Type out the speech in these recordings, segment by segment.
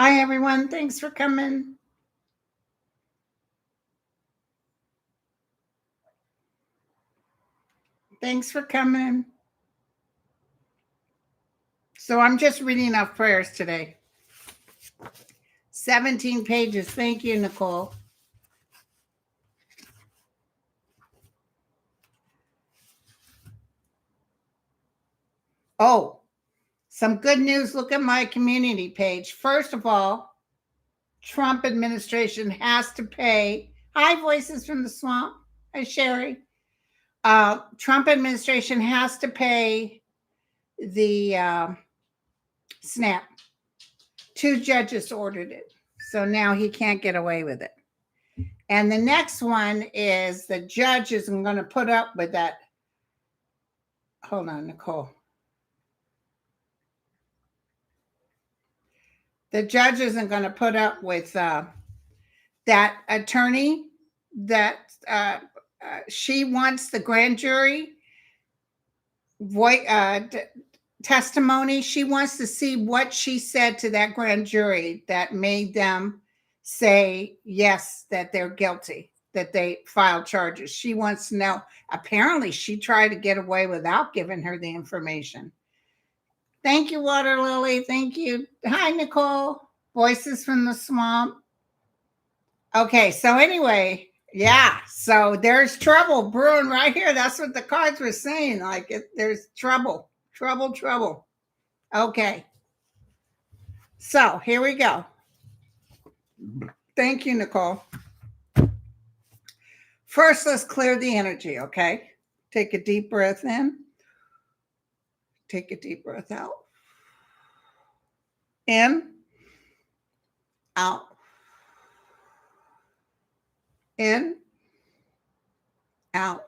Hi, everyone. Thanks for coming. Thanks for coming. So I'm just reading off prayers today. 17 pages. Thank you, Nicole. Oh, some good news. Look at my community page. First of all, Trump administration has to pay. Hi, Voices from the Swamp. Hi, Sherry. Trump administration has to pay the SNAP. 2 judges ordered it. So now he can't get away with it. And the next one is the judge isn't going to put up with that. Hold on, Nicole. The judge isn't going to put up with that attorney that she wants the grand jury testimony. She wants to see what she said to that grand jury that made them say, yes, that they're guilty, that they filed charges. She wants to know. Apparently, she tried to get away without giving her the information. Thank you, Water Lily. Thank you. Hi, Nicole. Voices from the Swamp. Okay, so anyway, yeah, so there's trouble brewing right here. That's what the cards were saying. Like, there's trouble. Okay, so here we go. Thank you, Nicole. First, let's clear the energy, okay? Take a deep breath in. Take a deep breath out. In. Out. In. Out.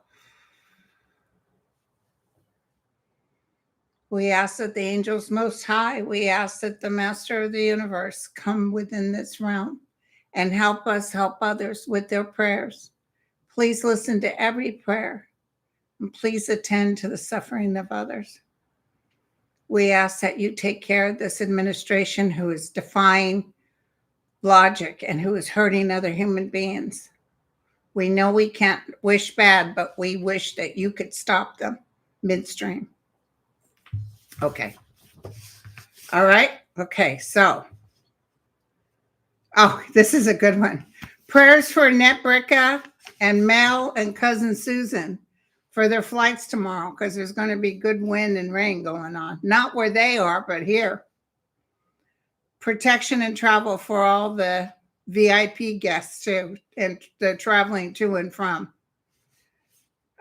We ask that the angels most high, we ask that the master of the universe come within this realm and help us help others with their prayers. Please listen to every prayer and please attend to the suffering of others. We ask that you take care of this administration who is defying logic and who is hurting other human beings. We know we can't wish bad, but we wish that you could stop them midstream. Okay. All right. Okay. So, this is a good one. Prayers for Annette Bricka and Mel and cousin Susan for their flights tomorrow because there's going to be good wind and rain going on. Not where they are, but here. Protection and travel for all the VIP guests too, and the traveling to and from.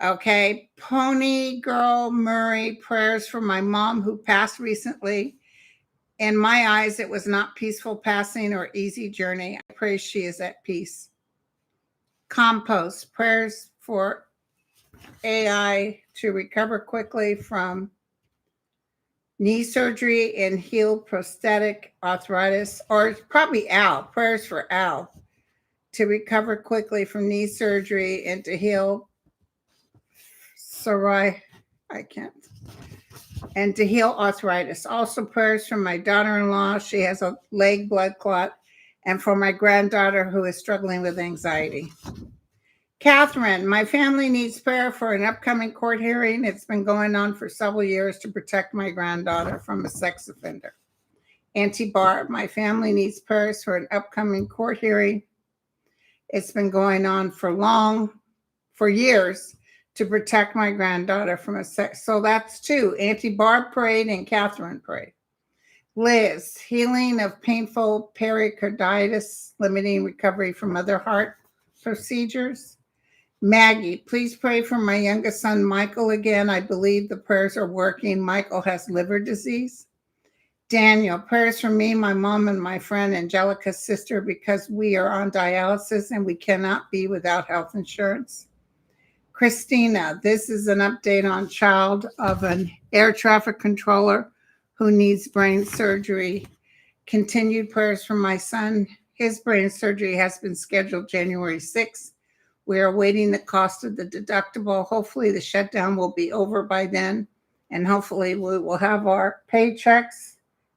Okay. Pony Girl Murray, prayers for my mom who passed recently. In my eyes, it was not peaceful passing or easy journey. I pray she is at peace. Compost, prayers for AI to recover quickly from knee surgery and heal prosthetic arthritis, or probably Al, prayers for Al to recover quickly from knee surgery and to heal and to heal arthritis. Also prayers for my daughter-in-law. She has a leg blood clot, and for my granddaughter who is struggling with anxiety. Catherine, my family needs prayer for an upcoming court hearing. It's been going on for several years to protect my granddaughter from a sex offender. Auntie Barb, my family needs prayers for an upcoming court hearing. It's been going on for years to protect my granddaughter from a sex. So that's 2. Auntie Barb prayed and Catherine prayed. Liz, healing of painful pericarditis, limiting recovery from other heart procedures. Maggie, please pray for my youngest son, Michael, again. I believe the prayers are working. Michael has liver disease. Daniel, prayers for me, my mom, and my friend Angelica's sister because we are on dialysis and we cannot be without health insurance. Christina, this is an update on child of an air traffic controller who needs brain surgery. Continued prayers for my son. His brain surgery has been scheduled January 6th. We are awaiting the cost of the deductible. Hopefully the shutdown will be over by then, and hopefully we will have our paychecks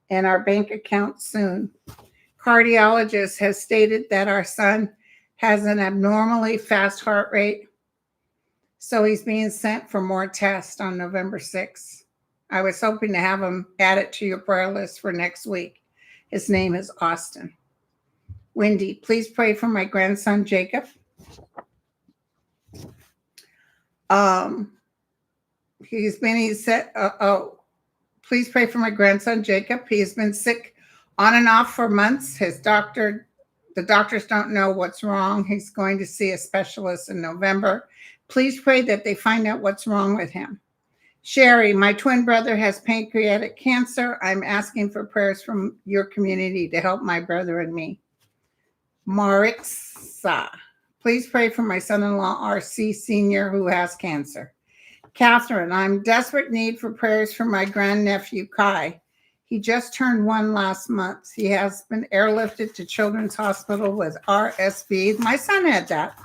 and our bank account soon. Cardiologist has stated that our son has an abnormally fast heart rate, so he's being sent for more tests on November 6th. I was hoping to have him add it to your prayer list for next week. His name is Austin. Wendy, please pray for my grandson, Jacob. Please pray for my grandson, Jacob. He has been sick on and off for months. The doctors don't know what's wrong. He's going to see a specialist in November. Please pray that they find out what's wrong with him. Sherry, my twin brother has pancreatic cancer. I'm asking for prayers from your community to help my brother and me. Marixa, please pray for my son-in-law, RC Sr., who has cancer. Catherine, I'm in desperate need for prayers for my grandnephew, Kai. He just turned 1 last month. He has been airlifted to Children's Hospital with RSV. My son had that.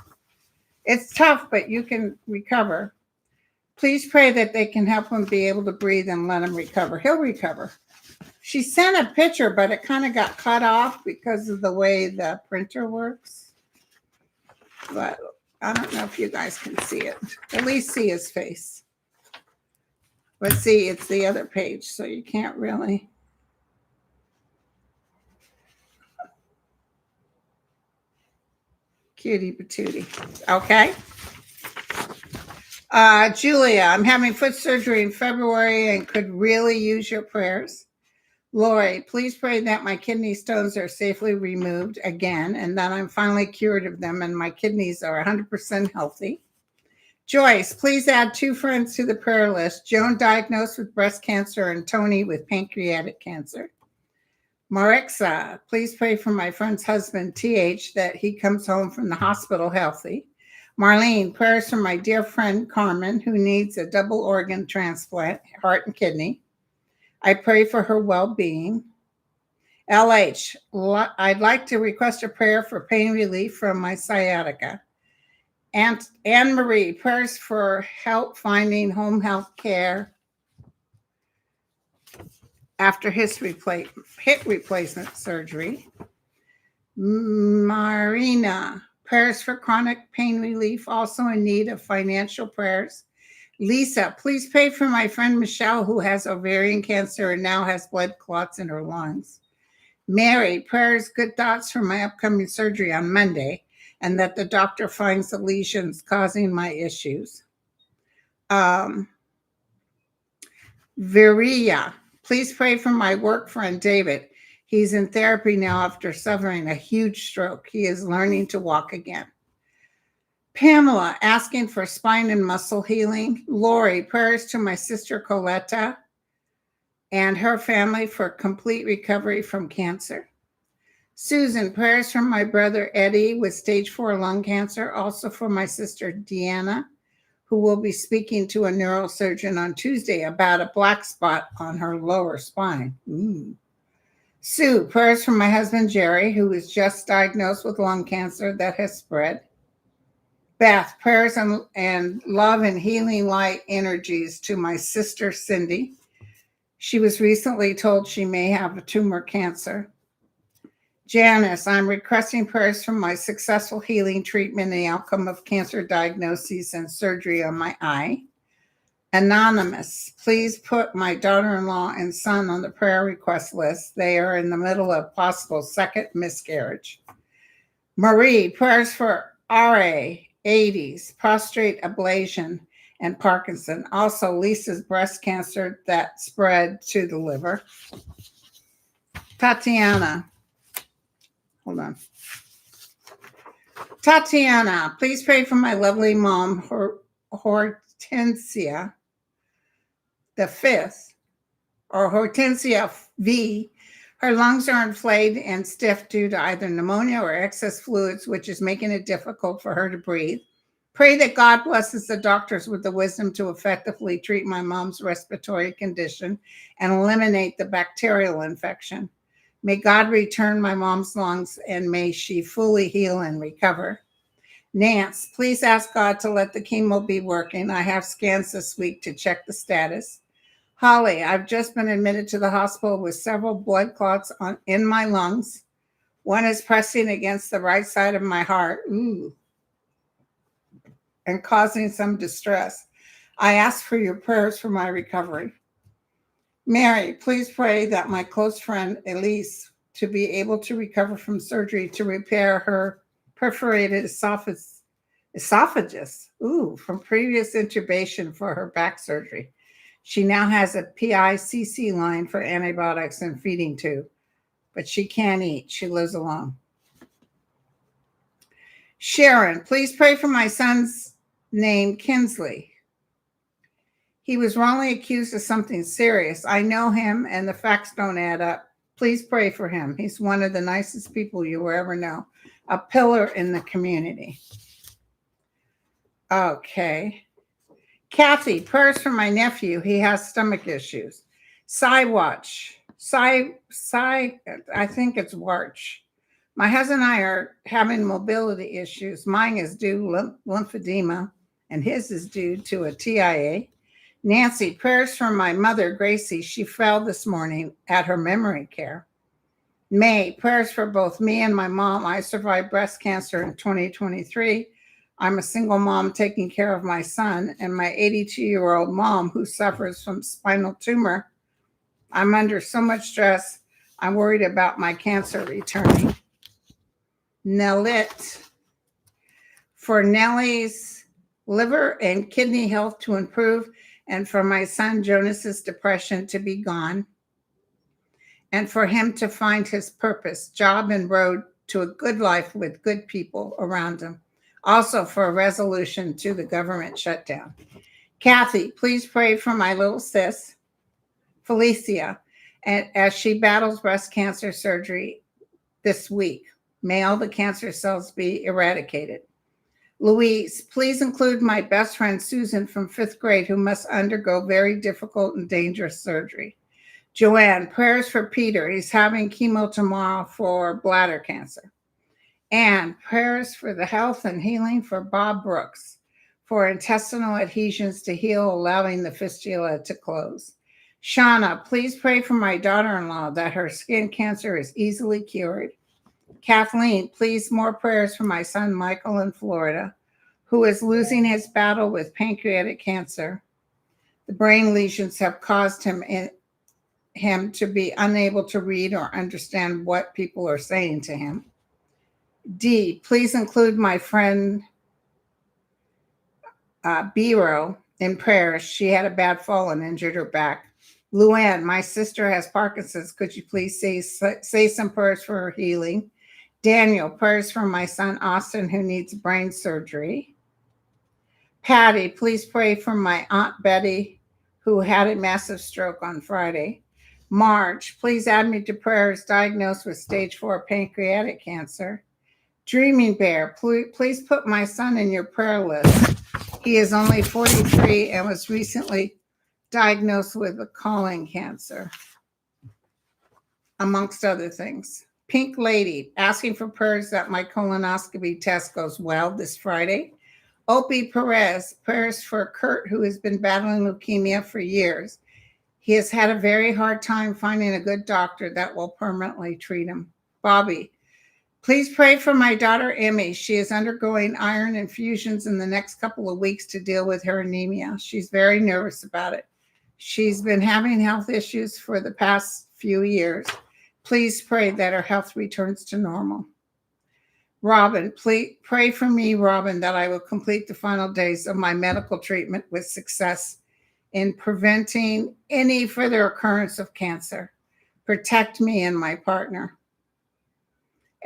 It's tough, but you can recover. Please pray that they can help him be able to breathe and let him recover. He'll recover. She sent a picture, but it kind of got cut off because of the way the printer works. But I don't know if you guys can see it. At least see his face. But see, it's the other page, so you can't really. Cutie patootie. Okay. Julia, I'm having foot surgery in February and could really use your prayers. Lori, please pray that my kidney stones are safely removed again and that I'm finally cured of them and my kidneys are 100% healthy. Joyce, please add 2 friends to the prayer list. Joan, diagnosed with breast cancer, and Tony with pancreatic cancer. Marixa, please pray for my friend's husband, TH, that he comes home from the hospital healthy. Marlene, prayers for my dear friend Carmen, who needs a double organ transplant, heart and kidney. I pray for her well-being. LH, I'd like to request a prayer for pain relief from my sciatica. And Anne Marie, prayers for help finding home health care after hip replacement surgery. Marina, prayers for chronic pain relief, also in need of financial prayers. Lisa, please pray for my friend Michelle, who has ovarian cancer and now has blood clots in her lungs. Mary, prayers, good thoughts for my upcoming surgery on Monday, and that the doctor finds the lesions causing my issues. Viria, please pray for my work friend David. He's in therapy now after suffering a huge stroke. He is learning to walk again. Pamela, asking for spine and muscle healing. Lori, prayers to my sister Coletta and her family for complete recovery from cancer. Susan, prayers from my brother Eddie with stage 4 lung cancer, also for my sister Deanna, who will be speaking to a neurosurgeon on Tuesday about a black spot on her lower spine. Sue, prayers from my husband Jerry, who was just diagnosed with lung cancer that has spread. Beth, prayers and love and healing light energies to my sister Cindy. She was recently told she may have a tumor cancer. Janice, I'm requesting prayers from my successful healing treatment and the outcome of cancer diagnoses and surgery on my eye. Anonymous, please put my daughter-in-law and son on the prayer request list. They are in the middle of possible second miscarriage. Marie, prayers for RA, 80s, prostate ablation, and Parkinson. Also, Lisa's breast cancer that spread to the liver. Tatiana, hold on. Tatiana, please pray for my lovely mom, Hortensia the 5th, or Hortensia V. Her lungs are inflamed and stiff due to either pneumonia or excess fluids, which is making it difficult for her to breathe. Pray that God blesses the doctors with the wisdom to effectively treat my mom's respiratory condition and eliminate the bacterial infection. May God return my mom's lungs and may she fully heal and recover. Nance, please ask God to let the chemo be working. I have scans this week to check the status. Holly, I've just been admitted to the hospital with several blood clots in my lungs. One is pressing against the right side of my heart, and causing some distress. I ask for your prayers for my recovery. Mary, please pray that my close friend Elise to be able to recover from surgery to repair her perforated esophagus from previous intubation for her back surgery. She now has a PICC line for antibiotics and feeding tube, but she can't eat. She lives alone. Sharon, please pray for my son's name, Kinsley. He was wrongly accused of something serious. I know him and the facts don't add up. Please pray for him. He's one of the nicest people you will ever know, a pillar in the community. Okay. Kathy, prayers for my nephew. He has stomach issues. Watch. I think it's Warch. My husband and I are having mobility issues. Mine is due lymphedema, and his is due to a TIA. Nancy, prayers for my mother, Gracie. She fell this morning at her memory care. May, prayers for both me and my mom. I survived breast cancer in 2023. I'm a single mom taking care of my son and my 82-year-old mom who suffers from spinal tumor. I'm under so much stress. I'm worried about my cancer returning. Nellit, for Nellie's liver and kidney health to improve, and for my son Jonas's depression to be gone, and for him to find his purpose, job, and road to a good life with good people around him. Also for a resolution to the government shutdown. Kathy, please pray for my little sis, Felicia, and as she battles breast cancer surgery this week. May all the cancer cells be eradicated. Louise, please include my best friend Susan from 5th grade who must undergo very difficult and dangerous surgery. Joanne, prayers for Peter. He's having chemo tomorrow for bladder cancer. And prayers for the health and healing for Bob Brooks, for intestinal adhesions to heal, allowing the fistula to close. Shauna, please pray for my daughter-in-law that her skin cancer is easily cured. Kathleen, please more prayers for my son Michael in Florida, who is losing his battle with pancreatic cancer. The brain lesions have caused him to be unable to read or understand what people are saying to him. D, please include my friend Biro in prayers. She had a bad fall and injured her back. Luann, my sister has Parkinson's. Could you please say some prayers for her healing? Daniel, prayers for my son Austin who needs brain surgery. Patty, please pray for my Aunt Betty who had a massive stroke on Friday. Marge, please add me to prayers, diagnosed with stage 4 pancreatic cancer. Dreaming Bear, please put my son in your prayer list. He is only 43 and was recently diagnosed with a colon cancer, amongst other things. Pink Lady, asking for prayers that my colonoscopy test goes well this Friday. Opie Perez, prayers for Kurt, who has been battling leukemia for years. He has had a very hard time finding a good doctor that will permanently treat him. Bobby, please pray for my daughter, Emmy. She is undergoing iron infusions in the next couple of weeks to deal with her anemia. She's very nervous about it. She's been having health issues for the past few years. Please pray that her health returns to normal. Robin, please pray for me, Robin, that I will complete the final days of my medical treatment with success in preventing any further occurrence of cancer. Protect me and my partner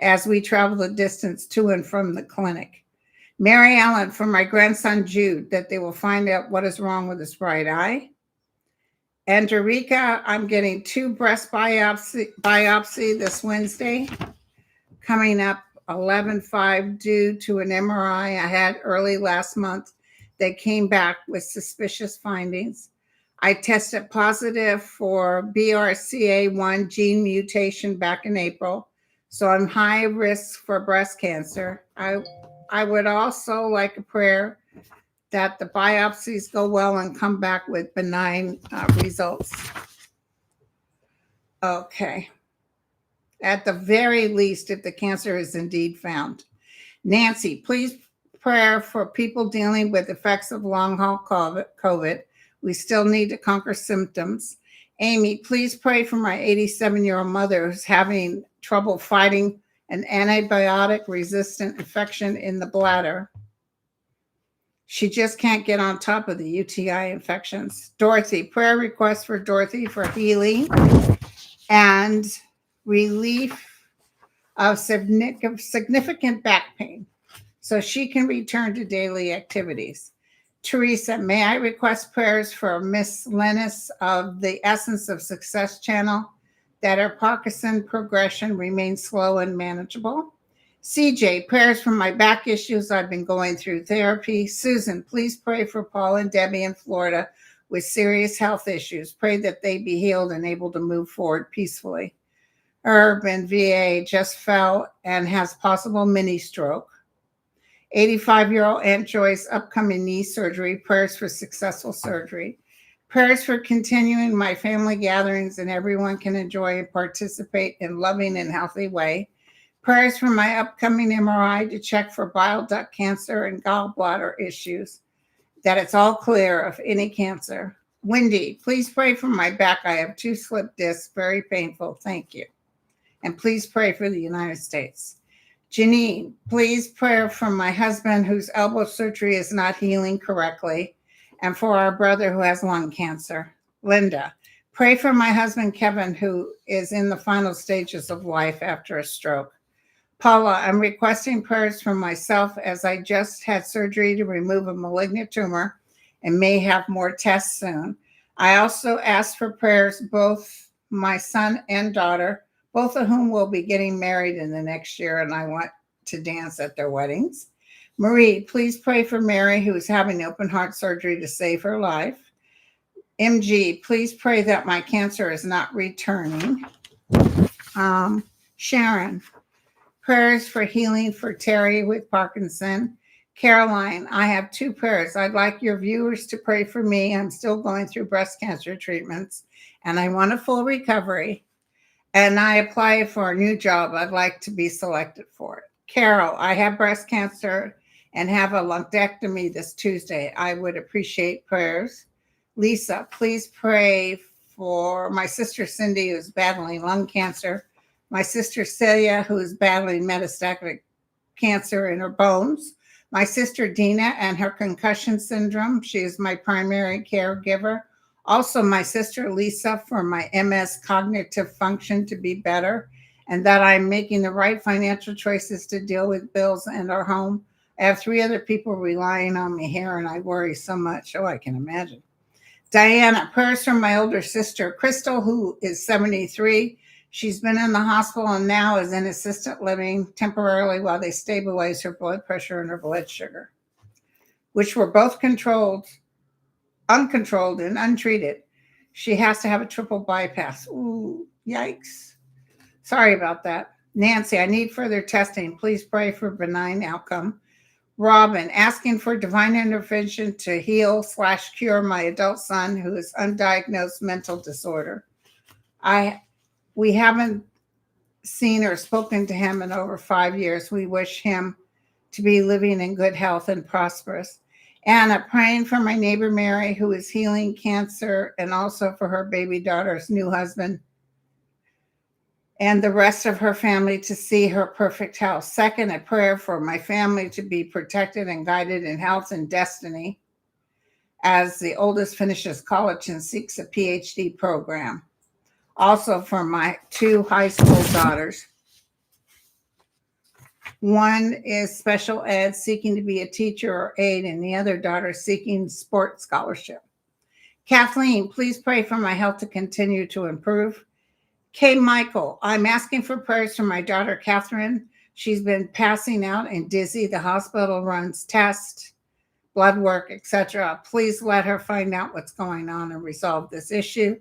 as we travel the distance to and from the clinic. Mary Ellen, for my grandson Jude, that they will find out what is wrong with his right eye. And Dorica, I'm getting 2 breast biopsy this Wednesday, coming up 11/5 due to an MRI I had early last month that came back with suspicious findings. I tested positive for BRCA1 gene mutation back in April, so I'm high risk for breast cancer. I would also like a prayer that the biopsies go well and come back with benign results. Okay. at the very least, if the cancer is indeed found. Nancy, please prayer for people dealing with effects of long haul COVID. We still need to conquer symptoms. Amy, please pray for my 87-year-old mother who's having trouble fighting an antibiotic resistant infection in the bladder. She just can't get on top of the UTI infections. Dorothy, prayer request for Dorothy for healing and relief of significant back pain so she can return to daily activities. Teresa, may I request prayers for Miss Lennis of the Essence of Success channel that her Parkinson progression remains slow and manageable? CJ, prayers for my back issues. I've been going through therapy. Susan, please pray for Paul and Debbie in Florida with serious health issues. Pray that they be healed and able to move forward peacefully. Herb in VA just fell and has possible mini stroke. 85-year-old Aunt Joyce, upcoming knee surgery. Prayers for successful surgery. Prayers for continuing my family gatherings and everyone can enjoy and participate in loving and healthy way. Prayers for my upcoming MRI to check for bile duct cancer and gallbladder issues, that it's all clear of any cancer. Wendy, please pray for my back. I have 2 slip discs, very painful. Thank you. And please pray for the United States. Janine, please pray for my husband whose elbow surgery is not healing correctly and for our brother who has lung cancer. Linda, pray for my husband Kevin who is in the final stages of life after a stroke. Paula, I'm requesting prayers for myself as I just had surgery to remove a malignant tumor and may have more tests soon. I also ask for prayers both my son and daughter, both of whom will be getting married in the next year, and I want to dance at their weddings. Marie, please pray for Mary, who is having open heart surgery to save her life. MG, please pray that my cancer is not returning. Sharon, prayers for healing for Terry with Parkinson. Caroline, I have 2 prayers. I'd like your viewers to pray for me. I'm still going through breast cancer treatments, and I want a full recovery. And I apply for a new job. I'd like to be selected for it. Carol, I have breast cancer and have a lumpectomy this Tuesday. I would appreciate prayers. Lisa, please pray for my sister Cindy, who's battling lung cancer, my sister Celia, who is battling metastatic cancer in her bones, my sister Dina and her concussion syndrome. She is my primary caregiver. Also, my sister Lisa for my MS cognitive function to be better and that I'm making the right financial choices to deal with bills and our home. I have 3 other people relying on me here and I worry so much. Oh, I can imagine. Diana, prayers from my older sister, Crystal, who is 73. She's been in the hospital and now is in assisted living temporarily while they stabilize her blood pressure and her blood sugar, which were both uncontrolled and untreated. She has to have a triple bypass. Ooh, yikes. Sorry about that. Nancy, I need further testing. Please pray for benign outcome. Robin, asking for divine intervention to heal/cure my adult son who is undiagnosed mental disorder. We haven't seen or spoken to him in over 5 years. We wish him to be living in good health and prosperous. Anna, praying for my neighbor Mary, who is healing cancer, and also for her baby daughter's new husband and the rest of her family to see her perfect health. Second, a prayer for my family to be protected and guided in health and destiny as the oldest finishes college and seeks a PhD program. Also for my 2 high school daughters. One is special ed, seeking to be a teacher or aide, and the other daughter seeking sports scholarship. Kathleen, please pray for my health to continue to improve. Kay Michael, I'm asking for prayers for my daughter, Catherine. She's been passing out and dizzy. The hospital runs tests, blood work, etc. Please let her find out what's going on and resolve this issue.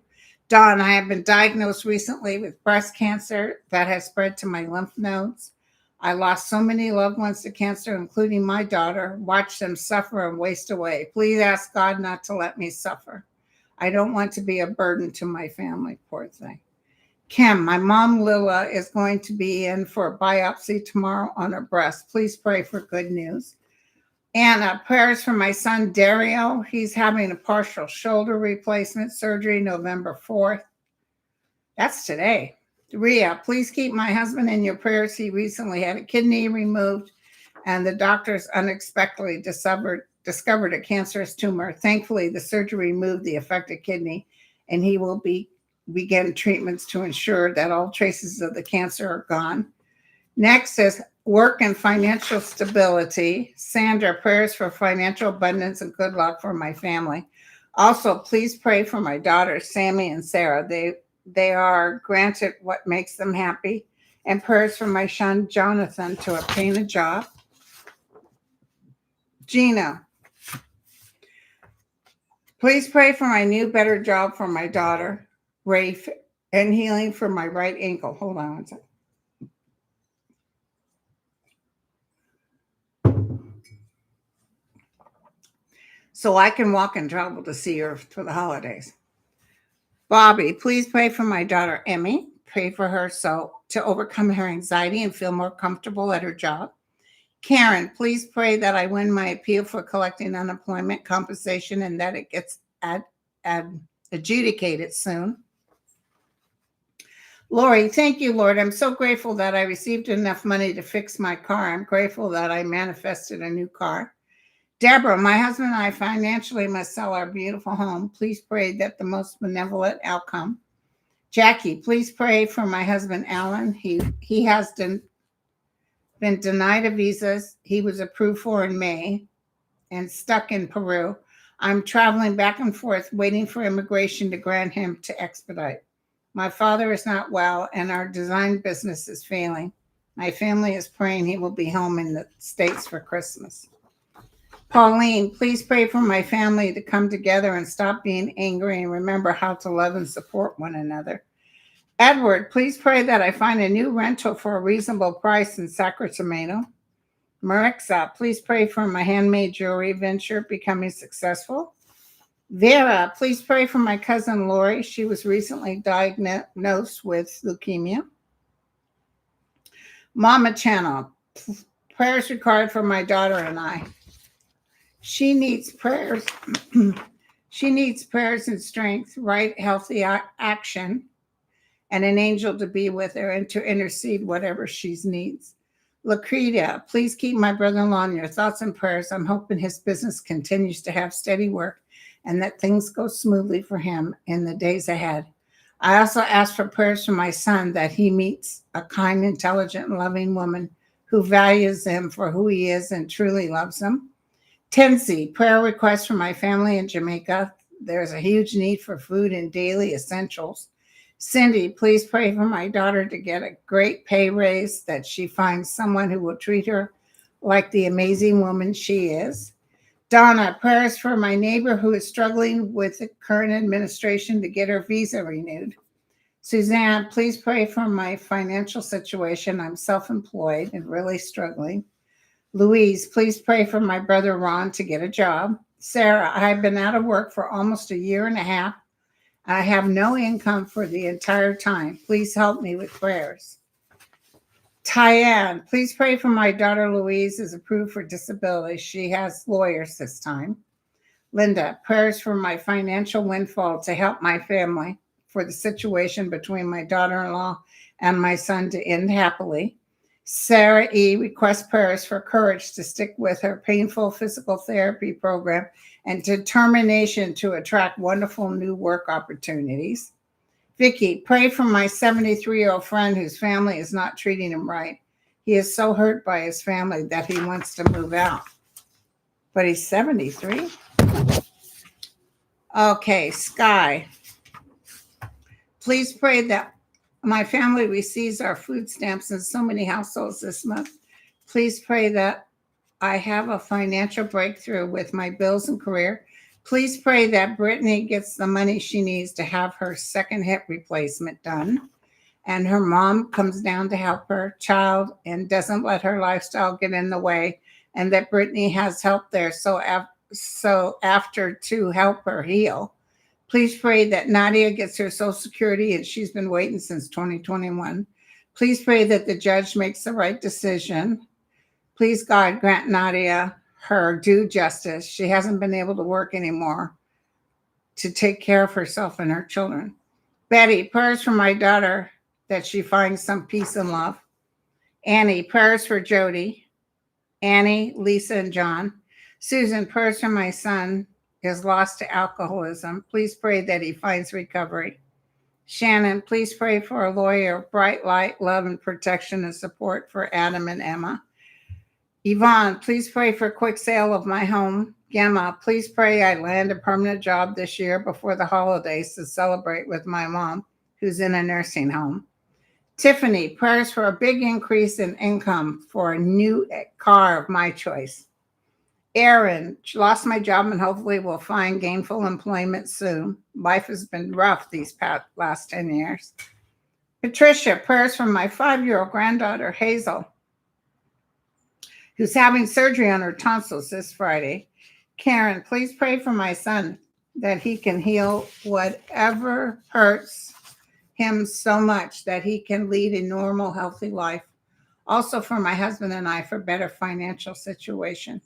Dawn, I have been diagnosed recently with breast cancer that has spread to my lymph nodes. I lost so many loved ones to cancer, including my daughter, watched them suffer and waste away. Please ask God not to let me suffer. I don't want to be a burden to my family, poor thing. Kim, my mom Lila is going to be in for a biopsy tomorrow on her breast. Please pray for good news. Anna, prayers for my son Dario. He's having a partial shoulder replacement surgery November 4th. That's today. Ria, please keep my husband in your prayers. He recently had a kidney removed, and the doctors unexpectedly discovered a cancerous tumor. Thankfully, the surgery removed the affected kidney, and he will begin treatments to ensure that all traces of the cancer are gone. Next is work and financial stability. Sandra, prayers for financial abundance and good luck for my family. Also, please pray for my daughters, Sammy and Sarah. They are granted what makes them happy. And prayers for my son, Jonathan, to obtain a job. Gina, please pray for my new, better job for my daughter, Rafe, and healing for my right ankle. Hold on one second. So I can walk and travel to see her for the holidays. Bobby, please pray for my daughter, Emmy. Pray for her to overcome her anxiety and feel more comfortable at her job. Karen, please pray that I win my appeal for collecting unemployment compensation and that it gets adjudicated soon. Lori, thank you, Lord. I'm so grateful that I received enough money to fix my car. I'm grateful that I manifested a new car. Deborah, my husband and I financially must sell our beautiful home. Please pray that the most benevolent outcome. Jackie, please pray for my husband, Alan. He has been denied a visa he was approved for in May and stuck in Peru. I'm traveling back and forth, waiting for immigration to grant him to expedite. My father is not well, and our design business is failing. My family is praying he will be home in the States for Christmas. Pauline, please pray for my family to come together and stop being angry and remember how to love and support one another. Edward, please pray that I find a new rental for a reasonable price in Sacramento. Marixa, please pray for my handmade jewelry venture becoming successful. Vera, please pray for my cousin Lori. She was recently diagnosed with leukemia. Mama Channel, prayers required for my daughter and I. She needs prayers. She needs prayers and strength, right, healthy action, and an angel to be with her and to intercede whatever she needs. Lucretia, please keep my brother-in-law in your thoughts and prayers. I'm hoping his business continues to have steady work and that things go smoothly for him in the days ahead. I also ask for prayers for my son that he meets a kind, intelligent, and loving woman who values him for who he is and truly loves him. Tensi, prayer request for my family in Jamaica. There's a huge need for food and daily essentials. Cindy, please pray for my daughter to get a great pay raise, that she finds someone who will treat her like the amazing woman she is. Donna, prayers for my neighbor who is struggling with the current administration to get her visa renewed. Suzanne, please pray for my financial situation. I'm self-employed and really struggling. Louise, please pray for my brother Ron to get a job. Sarah, I've been out of work for almost a year and a half. I have no income for the entire time. Please help me with prayers. Tyann, please pray for my daughter Louise is approved for disability. She has lawyers this time. Linda, prayers for my financial windfall to help my family for the situation between my daughter-in-law and my son to end happily. Sarah E. requests prayers for courage to stick with her painful physical therapy program and determination to attract wonderful new work opportunities. Vicky, pray for my 73-year-old friend whose family is not treating him right. He is so hurt by his family that he wants to move out. But he's 73? Okay, Sky. Please pray that my family receives our food stamps in so many households this month. Please pray that I have a financial breakthrough with my bills and career. Please pray that Brittany gets the money she needs to have her second hip replacement done, and her mom comes down to help her child and doesn't let her lifestyle get in the way, and that Brittany has help there so after to help her heal. Please pray that Nadia gets her Social Security, and she's been waiting since 2021. Please pray that the judge makes the right decision. Please, God, grant Nadia her due justice. She hasn't been able to work anymore to take care of herself and her children. Betty, prayers for my daughter that she finds some peace and love. Annie, prayers for Jody. Annie, Lisa, and John. Susan, prayers for my son is lost to alcoholism. Please pray that he finds recovery. Shannon, please pray for a lawyer, bright light, love, and protection and support for Adam and Emma. Yvonne, please pray for a quick sale of my home. Gemma, please pray I land a permanent job this year before the holidays to celebrate with my mom, who's in a nursing home. Tiffany, prayers for a big increase in income for a new car of my choice. Erin, lost my job and hopefully will find gainful employment soon. Life has been rough these last 10 years. Patricia, prayers for my 5-year-old granddaughter, Hazel, who's having surgery on her tonsils this Friday. Karen, please pray for my son that he can heal whatever hurts him so much that he can lead a normal, healthy life. Also for my husband and I for better financial situation.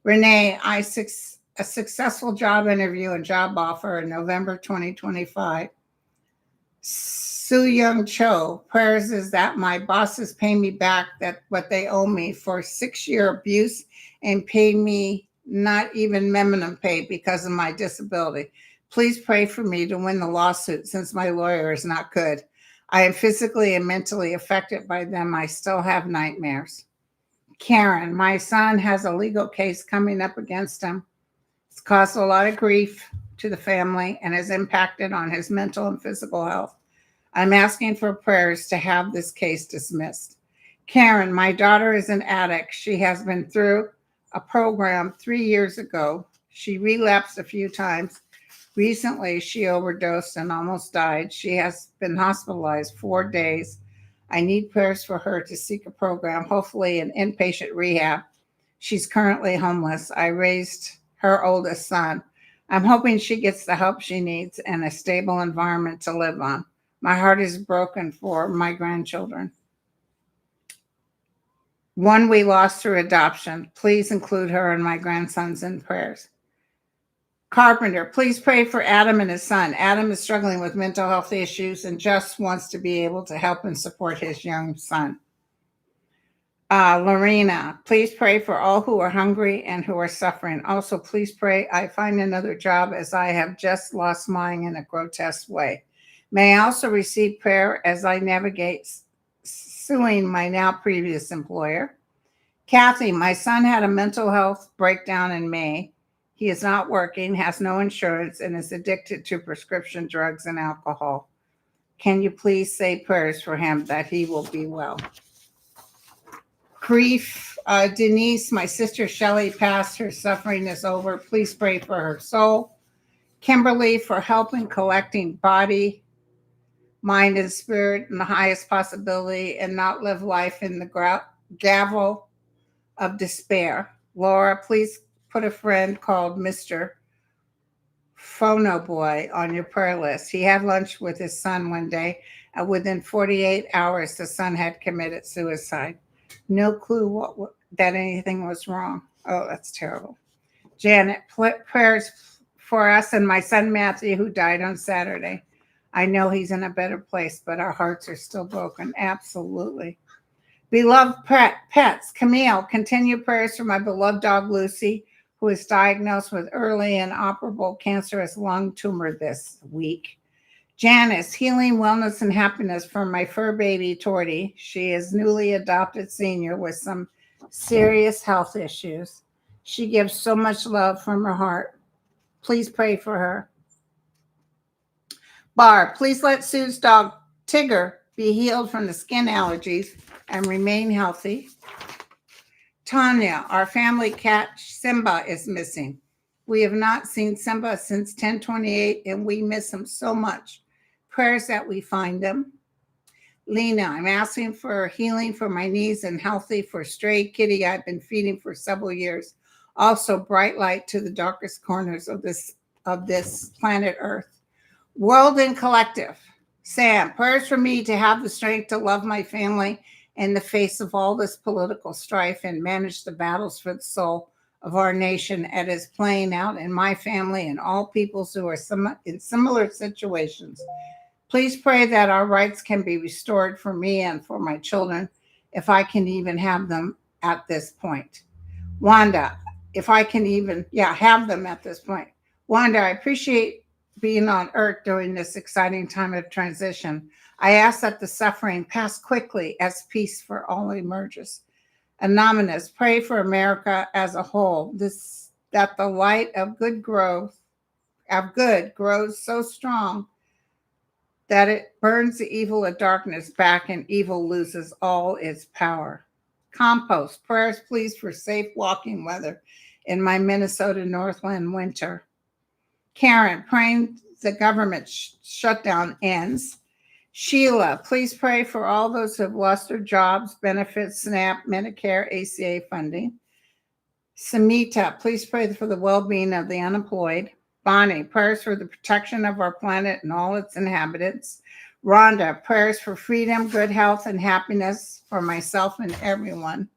Renee, a successful job interview and job offer in November 2025. Soo Young Cho, prayers is that my bosses pay me back that what they owe me for 6-year abuse and pay me not even minimum pay because of my disability. Please pray for me to win the lawsuit since my lawyer is not good. I am physically and mentally affected by them. I still have nightmares. Karen, my son has a legal case coming up against him. It's caused a lot of grief to the family and has impacted on his mental and physical health. I'm asking for prayers to have this case dismissed. Karen, my daughter is an addict. She has been through a program 3 years ago. She relapsed a few times. Recently, she overdosed and almost died. She has been hospitalized 4 days. I need prayers for her to seek a program, hopefully an inpatient rehab. She's currently homeless. I raised her oldest son. I'm hoping she gets the help she needs and a stable environment to live on. My heart is broken for my grandchildren. One we lost through adoption. Please include her and my grandsons in prayers. Carpenter, please pray for Adam and his son. Adam is struggling with mental health issues and just wants to be able to help and support his young son. Lorena, please pray for all who are hungry and who are suffering. Also, please pray I find another job as I have just lost mine in a grotesque way. May I also receive prayer as I navigate suing my now previous employer. Kathy, my son had a mental health breakdown in May. He is not working, has no insurance, and is addicted to prescription drugs and alcohol. Can you please say prayers for him that he will be well? Grief, Denise, my sister Shelley passed. Her suffering is over. Please pray for her soul. Kimberly, for help in collecting body, mind, and spirit in the highest possibility and not live life in the gavel of despair. Laura, please put a friend called Mr. Phono Boy on your prayer list. He had lunch with his son one day, and within 48 hours, the son had committed suicide. No clue that anything was wrong. Oh, that's terrible. Janet, prayers for us and my son Matthew, who died on Saturday. I know he's in a better place, but our hearts are still broken. Absolutely. Beloved pets, Camille, continue prayers for my beloved dog Lucy, who was diagnosed with early and operable cancerous lung tumor this week. Janice, healing, wellness, and happiness for my fur baby Torty. She is newly adopted senior with some serious health issues. She gives so much love from her heart. Please pray for her. Barb, please let Sue's dog Tigger be healed from the skin allergies and remain healthy. Tanya, our family cat Simba is missing. We have not seen Simba since 10/28 and we miss him so much. Prayers that we find him. Lena, I'm asking for healing for my knees and healthy for stray kitty I've been feeding for several years. Also bright light to the darkest corners of this planet Earth. World and Collective. Sam, prayers for me to have the strength to love my family in the face of all this political strife and manage the battles for the soul of our nation as is playing out in my family and all peoples who are in similar situations. Please pray that our rights can be restored for me and for my children, if I can even have them at this point. Wanda, if I can even, have them at this point. Wanda, I appreciate being on earth during this exciting time of transition. I ask that the suffering pass quickly as peace for all emerges. Anonymous, pray for America as a whole, that the light of good grows so strong that it burns the evil of darkness back and evil loses all its power. Compost, prayers please for safe walking weather in my Minnesota Northland winter. Karen, praying the government shutdown ends. Sheila, please pray for all those who have lost their jobs, benefits, SNAP, Medicare, ACA funding. Samita, please pray for the well-being of the unemployed. Bonnie, prayers for the protection of our planet and all its inhabitants. Rhonda, prayers for freedom, good health, and happiness for myself and everyone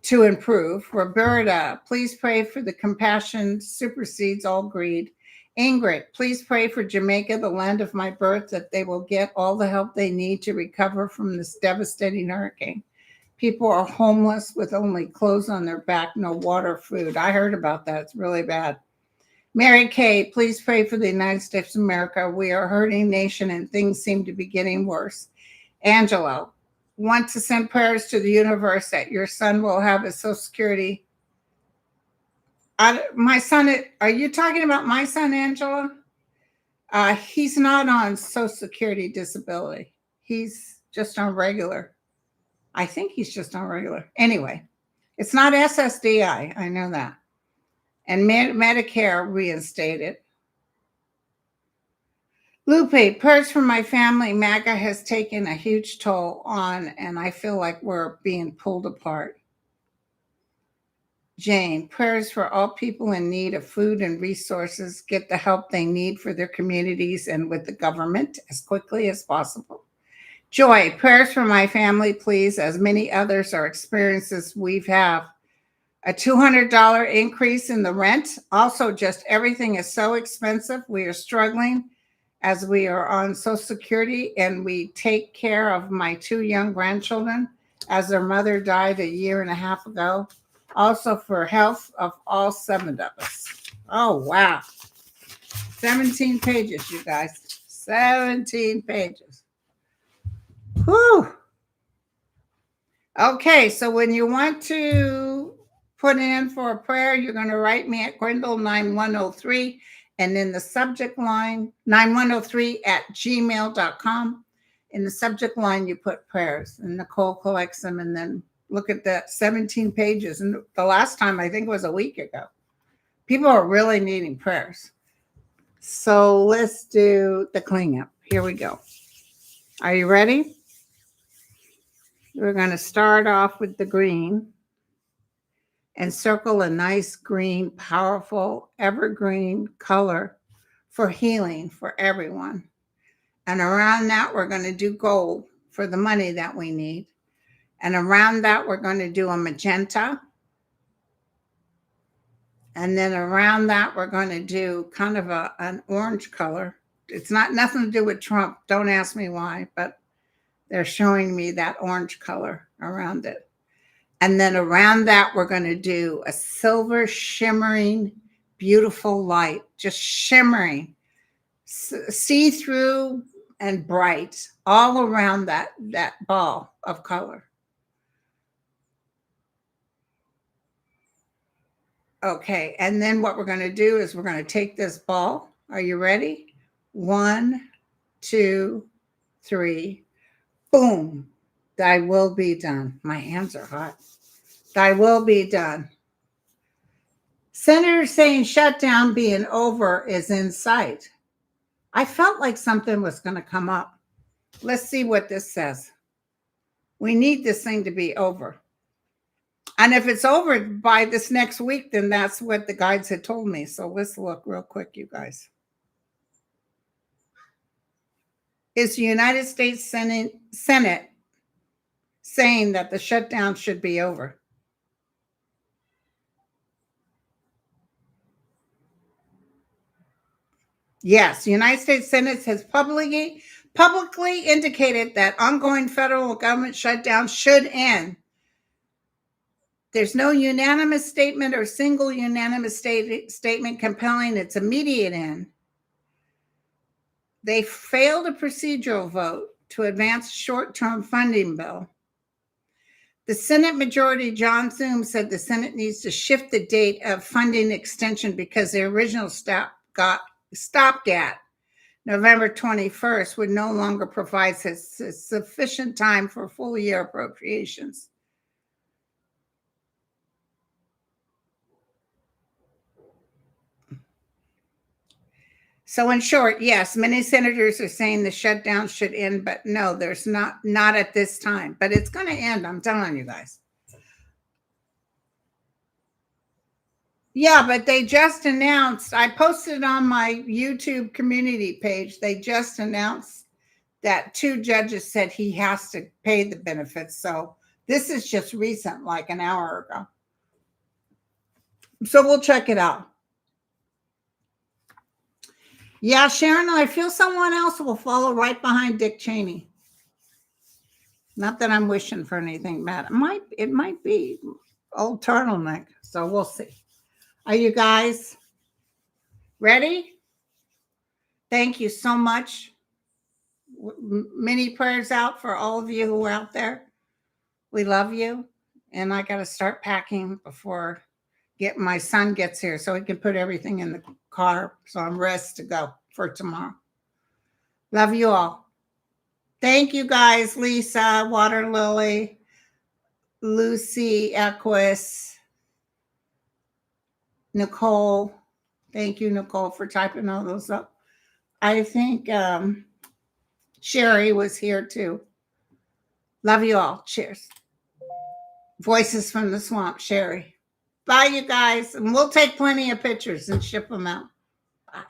to improve. Roberta, please pray for the compassion supersedes all greed. Ingrid, please pray for Jamaica, the land of my birth, that they will get all the help they need to recover from this devastating hurricane. People are homeless with only clothes on their back, no water, food. I heard about that. It's really bad. Mary Kay, please pray for the United States of America. We are a hurting nation and things seem to be getting worse. Angelo, want to send prayers to the universe that your son will have his Social Security. My son, are you talking about my son, Angela? He's not on Social Security disability. He's just on regular. I think he's just on regular. Anyway, it's not SSDI. I know that. And Medicare reinstated. Lupe, prayers for my family. MAGA has taken a huge toll on, and I feel like we're being pulled apart. Jane, prayers for all people in need of food and resources get the help they need for their communities and with the government as quickly as possible. Joy, prayers for my family, please, as many others are experiences we've had. A $200 increase in the rent. Also, just everything is so expensive. We are struggling as we are on Social Security, and we take care of my 2 young grandchildren as their mother died a year and a half ago. Also for health of all 7 of us. Oh, wow. 17 pages, you guys. 17 pages. Whew. Okay, so when you want to put in for a prayer, you're going to write me at Grindle9103 and in the subject line, 9103@gmail.com. In the subject line, you put prayers, and Nicole collects them, and then look at that 17 pages. And the last time, I think, was a week ago. People are really needing prayers. So let's do the cleanup. Here we go. Are you ready? We're going to start off with the green and circle a nice green, powerful, evergreen color for healing for everyone. And around that, we're going to do gold for the money that we need. And around that, we're going to do a magenta. And then around that, we're going to do kind of an orange color. It's nothing to do with Trump. Don't ask me why, but they're showing me that orange color around it. And then around that, we're going to do a silver shimmering, beautiful light, just shimmering, see-through and bright all around that ball of color. Okay, and then what we're going to do is we're going to take this ball. Are you ready? 1, 2, 3. Boom. Thy will be done. My hands are hot. Thy will be done. Senators saying shutdown being over is in sight. I felt like something was going to come up. Let's see what this says. We need this thing to be over. And if it's over by this next week, then that's what the guides had told me. So let's look real quick, you guys. Is the United States Senate saying that the shutdown should be over? Yes, the United States Senate has publicly indicated that ongoing federal government shutdown should end. There's no unanimous statement or single unanimous statement compelling its immediate end. They failed a procedural vote to advance short-term funding bill. The Senate Majority John Thune said the Senate needs to shift the date of funding extension because the original stopgap, November 21st, would no longer provide sufficient time for full year appropriations. So in short, yes, many senators are saying the shutdown should end, but no, there's not at this time. But it's going to end, I'm telling you guys. Yeah, but they just announced, I posted on my YouTube community page, they just announced that 2 judges said he has to pay the benefits. So this is just recent, like an hour ago. So we'll check it out. Yeah, Sharon, I feel someone else will follow right behind Dick Cheney. Not that I'm wishing for anything bad. It might be old turtleneck. So we'll see. Are you guys ready? Thank you so much. Many prayers out for all of you who are out there. We love you. And I got to start packing before my son gets here so he can put everything in the car. So I'm ready to go for tomorrow. Love you all. Thank you guys. Lisa, Water Lily, Lucy, Equus, Nicole. Thank you, Nicole, for typing all those up. I think Sherry was here too. Love you all. Cheers. Voices from the Swamp, Sherry. Bye, you guys. And we'll take plenty of pictures and ship them out. Bye.